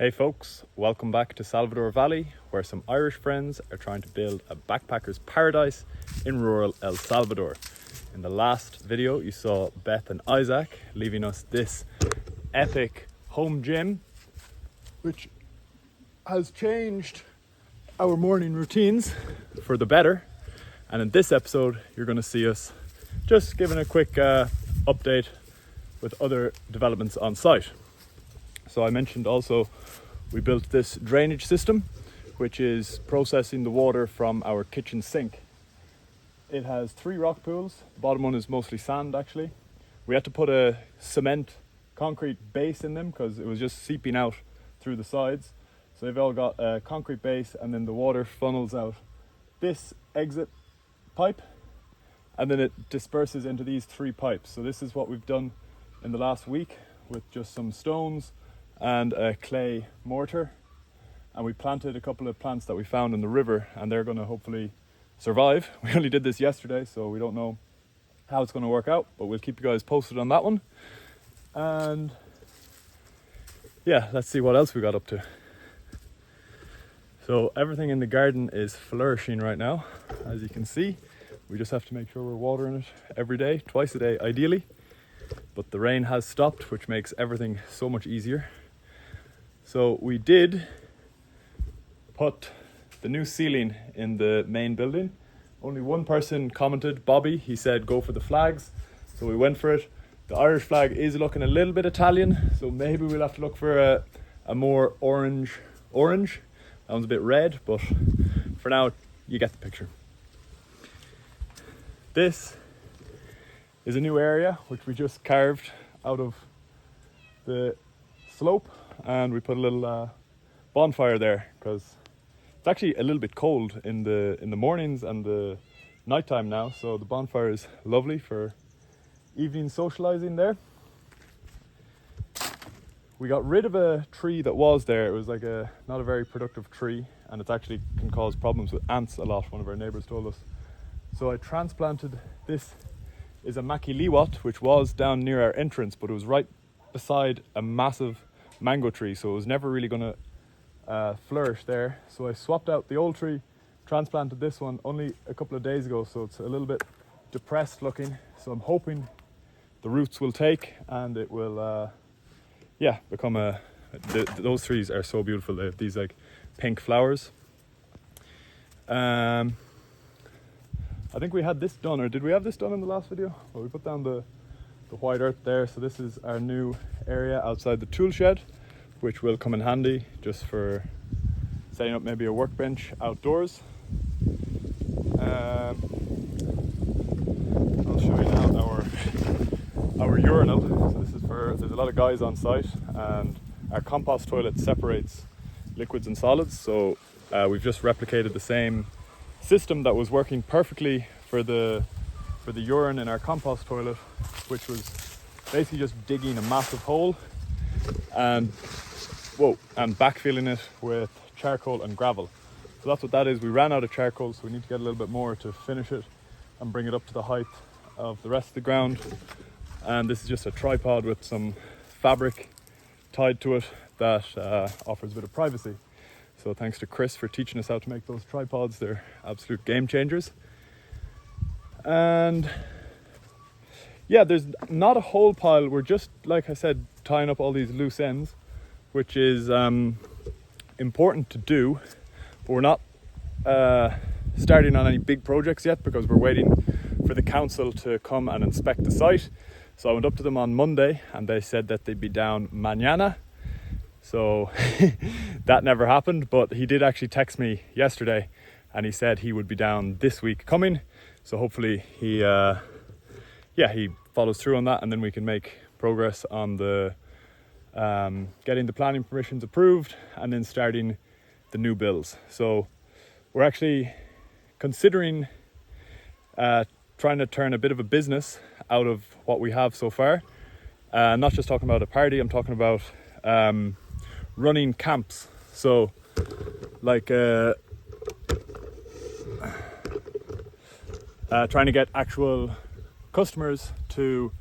Hey folks, welcome back to Salvador Valley, where some Irish friends are trying to build a backpacker's paradise in rural El Salvador. In the last video you saw Beth and Isaac leaving us this epic home gym, which has changed our morning routines for the better. And in this episode you're going to see us just giving a quick update with other developments on site. So I mentioned also we built this drainage system, which is processing the water from our kitchen sink. It has 3 rock pools. The bottom one is mostly sand actually. We had to put a cement concrete base in them because it was just seeping out through the sides. So they've all got a concrete base, and then the water funnels out this exit pipe, and then it disperses into these 3 pipes. So this is what we've done in the last week with just some stones and a clay mortar, and we planted a couple of plants that we found in the river, and they're going to hopefully survive. We only did this yesterday, so we don't know how it's going to work out, but we'll keep you guys posted on that one. And yeah, let's see what else we got up to. So everything in the garden is flourishing right now, as you can see. We just have to make sure we're watering it every day, twice a day ideally, but the rain has stopped, which makes everything so much easier. So we did put the new ceiling in the main building. Only one person commented, Bobby. He said go for the flags, so we went for it. The Irish flag is looking a little bit Italian, so maybe we'll have to look for a more orange. That one's a bit red, but for now you get the picture. This is a new area which we just carved out of the slope, and we put a little bonfire there because it's actually a little bit cold in the mornings and the nighttime now, so the bonfire is lovely for evening socializing there. We got rid of a tree that was there. It was like not a very productive tree, and it actually can cause problems with ants a lot, one of our neighbors told us. So I transplanted this. Is a maquiliwat, which was down near our entrance, but it was right beside a massive mango tree, so it was never really going to flourish there. So I swapped out the old tree, transplanted this one only a couple of days ago, so it's a little bit depressed looking. So I'm hoping the roots will take and it will become those trees are so beautiful. They have these like pink flowers. I think we had this done, or did we have this done in the last video? Well, we put down the white earth there, so this is our new area outside the tool shed, which will come in handy just for setting up maybe a workbench outdoors. I'll show you now our urinal. So this is there's a lot of guys on site, and our compost toilet separates liquids and solids, so we've just replicated the same system that was working perfectly for the urine in our compost toilet, which was basically just digging a massive hole and backfilling it with charcoal and gravel. So that's what that is. We ran out of charcoal, so we need to get a little bit more to finish it and bring it up to the height of the rest of the ground. And this is just a tripod with some fabric tied to it that offers a bit of privacy. So thanks to Chris for teaching us how to make those tripods. They're absolute game changers. And yeah, there's not a whole pile. We're just, like I said, tying up all these loose ends, which is important to do. But we're not starting on any big projects yet because we're waiting for the council to come and inspect the site. So I went up to them on Monday and they said that they'd be down mañana. So that never happened, but he did actually text me yesterday and he said he would be down this week coming. So hopefully he follows through on that, and then we can make progress on the getting the planning permissions approved and then starting the new builds. So we're actually considering trying to turn a bit of a business out of what we have so far. Not just talking about a party, I'm talking about running camps. So like trying to get actual customers to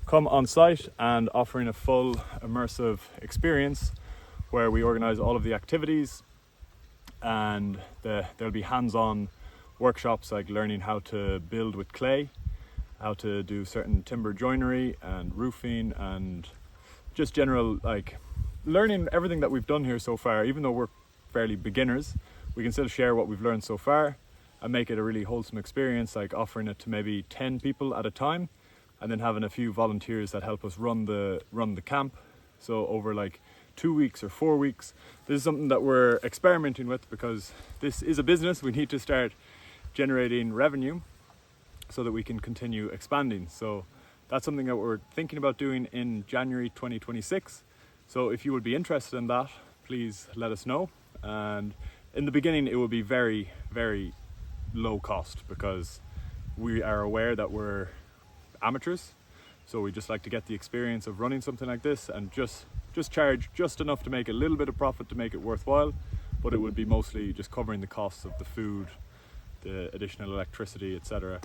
come on site and offering a full immersive experience where we organize all of the activities, and there'll be hands-on workshops like learning how to build with clay, how to do certain timber joinery and roofing, and just general like learning everything that we've done here so far. Even though we're fairly beginners, we can still share what we've learned so far and make it a really wholesome experience, like offering it to maybe 10 people at a time, and then having a few volunteers that help us run the camp. So over like 2 weeks or 4 weeks, this is something that we're experimenting with, because this is a business. We need to start generating revenue so that we can continue expanding. So that's something that we're thinking about doing in January 2026. So if you would be interested in that, please let us know. And in the beginning, it will be very, very low cost, because we are aware that we're amateurs. So we just like to get the experience of running something like this, and just charge just enough to make a little bit of profit to make it worthwhile. But it would be mostly just covering the costs of the food, the additional electricity, etc.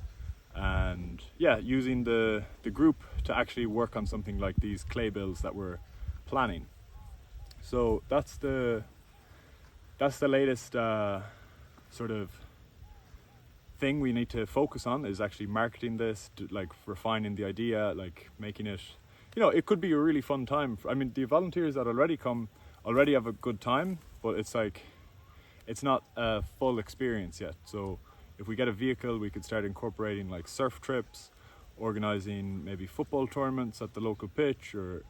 And yeah, using the group to actually work on something like these clay builds that we're planning. So that's the latest sort of thing we need to focus on, is actually marketing this, like refining the idea, like making it, it could be a really fun time. I mean, the volunteers that already come already have a good time, but it's like, it's not a full experience yet. So if we get a vehicle, we could start incorporating like surf trips, organizing maybe football tournaments at the local pitch, or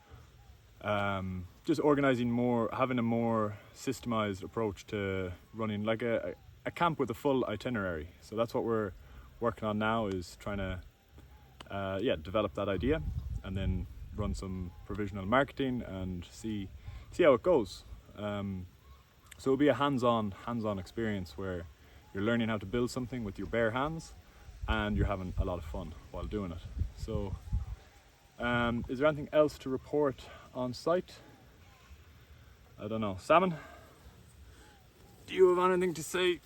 just organizing having a more systemized approach to running like a camp with a full itinerary. So that's what we're working on now, is trying to develop that idea, and then run some provisional marketing and see how it goes. So it'll be a hands-on experience where you're learning how to build something with your bare hands, and you're having a lot of fun while doing it. So is there anything else to report on site? I don't know. Salmon, do you have anything to say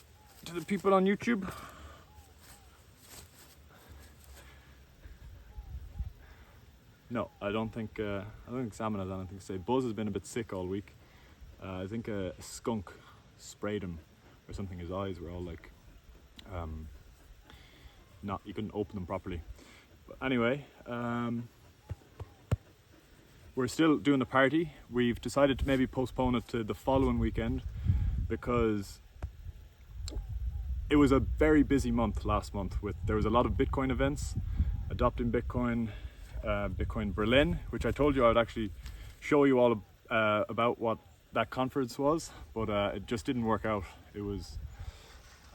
to the people on YouTube? No, I don't think Salmon has anything to say. Buzz has been a bit sick all week. I think a skunk sprayed him or something. His eyes were all like, you couldn't open them properly. But anyway, we're still doing the party. We've decided to maybe postpone it to the following weekend, because it was a very busy month last month. There was a lot of Bitcoin events, Adopting Bitcoin, Bitcoin Berlin, which I told you I would actually show you all about what that conference was, but it just didn't work out. It was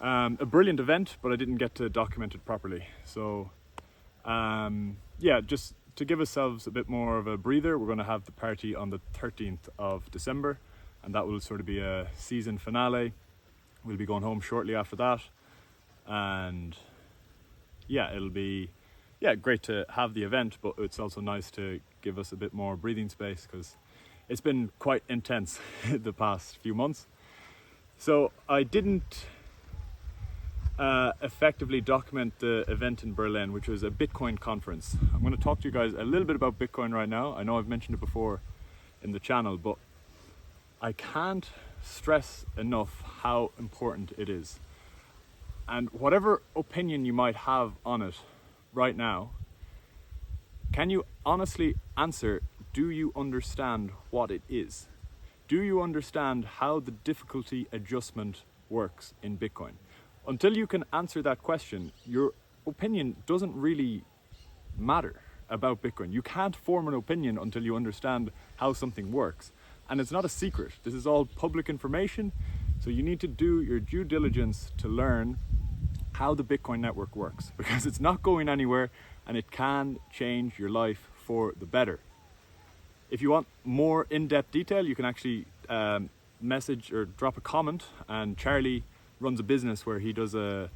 a brilliant event, but I didn't get to document it properly. So just to give ourselves a bit more of a breather, we're going to have the party on the 13th of December, and that will sort of be a season finale. We'll be going home shortly after that, and it'll be great to have the event, but it's also nice to give us a bit more breathing space, because it's been quite intense the past few months. So I didn't effectively document the event in Berlin, which was a Bitcoin conference. I'm going to talk to you guys a little bit about Bitcoin right now. I know I've mentioned it before in the channel, but I can't stress enough how important it is. And whatever opinion you might have on it right now, can you honestly answer, do you understand what it is? Do you understand how the difficulty adjustment works in Bitcoin? Until you can answer that question, your opinion doesn't really matter about Bitcoin. You can't form an opinion until you understand how something works. And it's not a secret. This is all public information. So you need to do your due diligence to learn how the Bitcoin network works, because it's not going anywhere, and it can change your life for the better. If you want more in-depth detail, you can actually message or drop a comment, and Charlie runs a business where he does a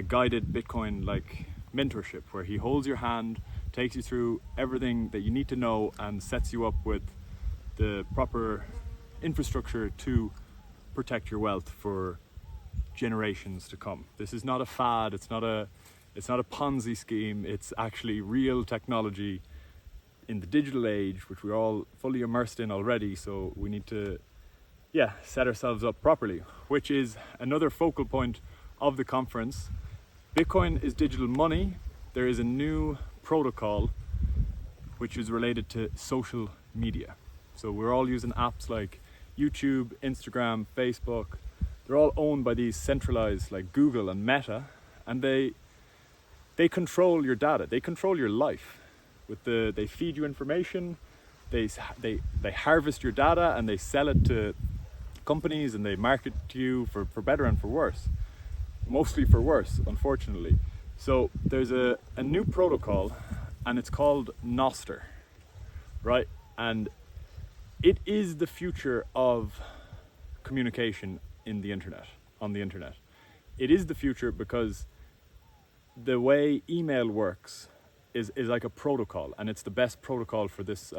guided Bitcoin like mentorship, where he holds your hand, takes you through everything that you need to know, and sets you up with the proper infrastructure to protect your wealth for generations to come. This is not a fad, it's not a Ponzi scheme, it's actually real technology in the digital age, which we're all fully immersed in already. So we need to set ourselves up properly, which is another focal point of the conference. Bitcoin is digital money. There is a new protocol which is related to social media. So we're all using apps like YouTube, Instagram, Facebook. They're all owned by these centralized like Google and Meta, and they control your data. They control your life. They feed you information. They harvest your data and they sell it to companies, and they market to you for better and for worse. Mostly for worse, unfortunately. So there's a new protocol, and it's called Nostr, right? And it is the future of communication on the internet. It is the future because the way email works is like a protocol, and it's the best protocol for this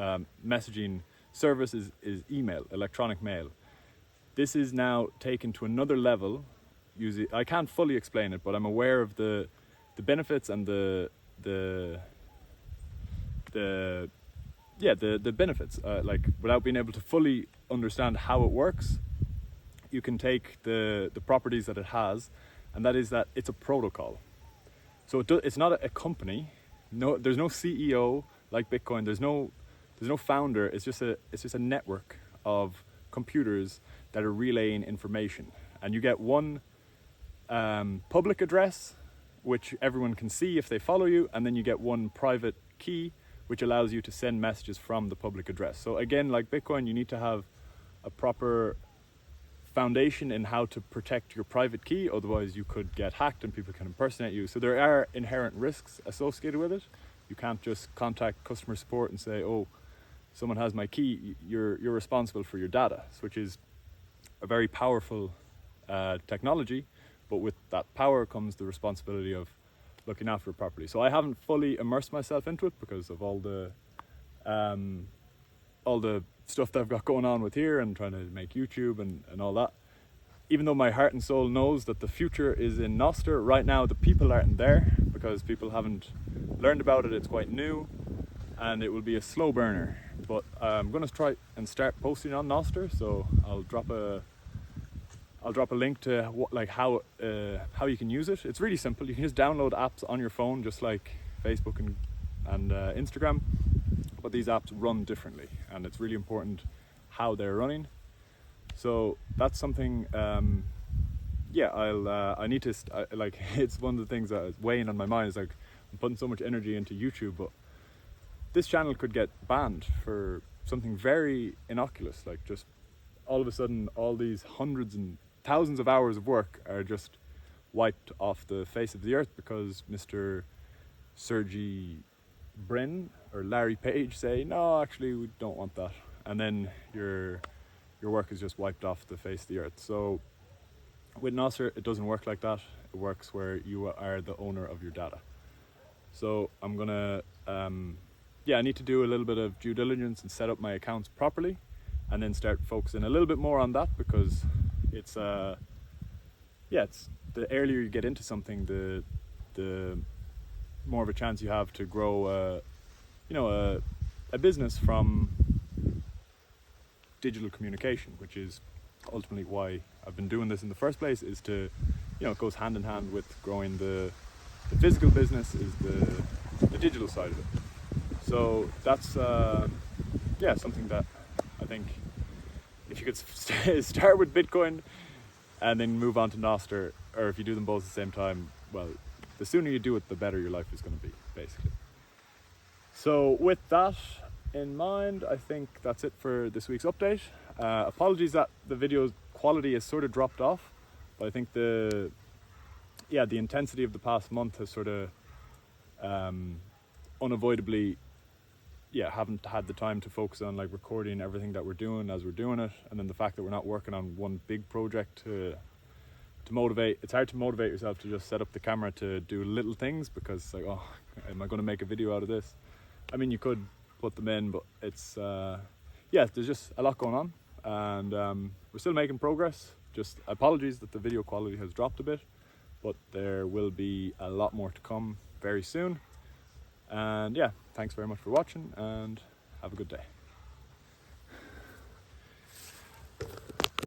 messaging service is email, electronic mail. This is now taken to another level. I can't fully explain it, but I'm aware of the benefits and the benefits. Like, without being able to fully understand how it works, you can take the properties that it has, and that is that it's a protocol. So it's not a company. No, there's no CEO like Bitcoin. There's no founder. It's just a network of computers that are relaying information, and you get one public address which everyone can see if they follow you, and then you get one private key which allows you to send messages from the public address. So again, like Bitcoin, you need to have a proper foundation in how to protect your private key, otherwise you could get hacked and people can impersonate you. So there are inherent risks associated with it. You can't just contact customer support and say, oh, someone has my key. You're responsible for your data, which is a very powerful technology, but with that power comes the responsibility of looking after it properly. So I haven't fully immersed myself into it because of all the stuff that I've got going on with here and trying to make YouTube and all that. Even though my heart and soul knows that the future is in Nostr, right now the people aren't there because people haven't learned about it. It's quite new and it will be a slow burner. But I'm going to try and start posting on Nostr, so I'll drop a link to how you can use it. It's really simple. You can just download apps on your phone, just like Facebook and Instagram. But these apps run differently, and it's really important how they're running. So that's something. I need to it's one of the things that is weighing on my mind. Is like I'm putting so much energy into YouTube, but this channel could get banned for something very innocuous, like just all of a sudden all these hundreds and thousands of hours of work are just wiped off the face of the earth because Mr. Sergey Brin or Larry Page say, no, actually we don't want that, and then your work is just wiped off the face of the earth. So with Nostr, it doesn't work like that. It works where you are the owner of your data. So I'm gonna I need to do a little bit of due diligence and set up my accounts properly, and then start focusing a little bit more on that, because it's the earlier you get into something, the more of a chance you have to grow a business from digital communication, which is ultimately why I've been doing this in the first place. Is to, it goes hand in hand with growing the physical business, is the digital side of it. So that's something that I think if you could start with Bitcoin and then move on to Nostr, or if you do them both at the same time, well, the sooner you do it, the better your life is going to be, basically. So with that in mind, I think that's it for this week's update. Apologies that the video quality has sort of dropped off, but I think the intensity of the past month has sort of unavoidably haven't had the time to focus on like recording everything that we're doing as we're doing it, and then the fact that we're not working on one big project to motivate. It's hard to motivate yourself to just set up the camera to do little things, because it's like, oh, am I going to make a video out of this? I mean, you could put them in, but it's there's just a lot going on, and we're still making progress. Just apologies that the video quality has dropped a bit, but there will be a lot more to come very soon. And thanks very much for watching, and have a good day.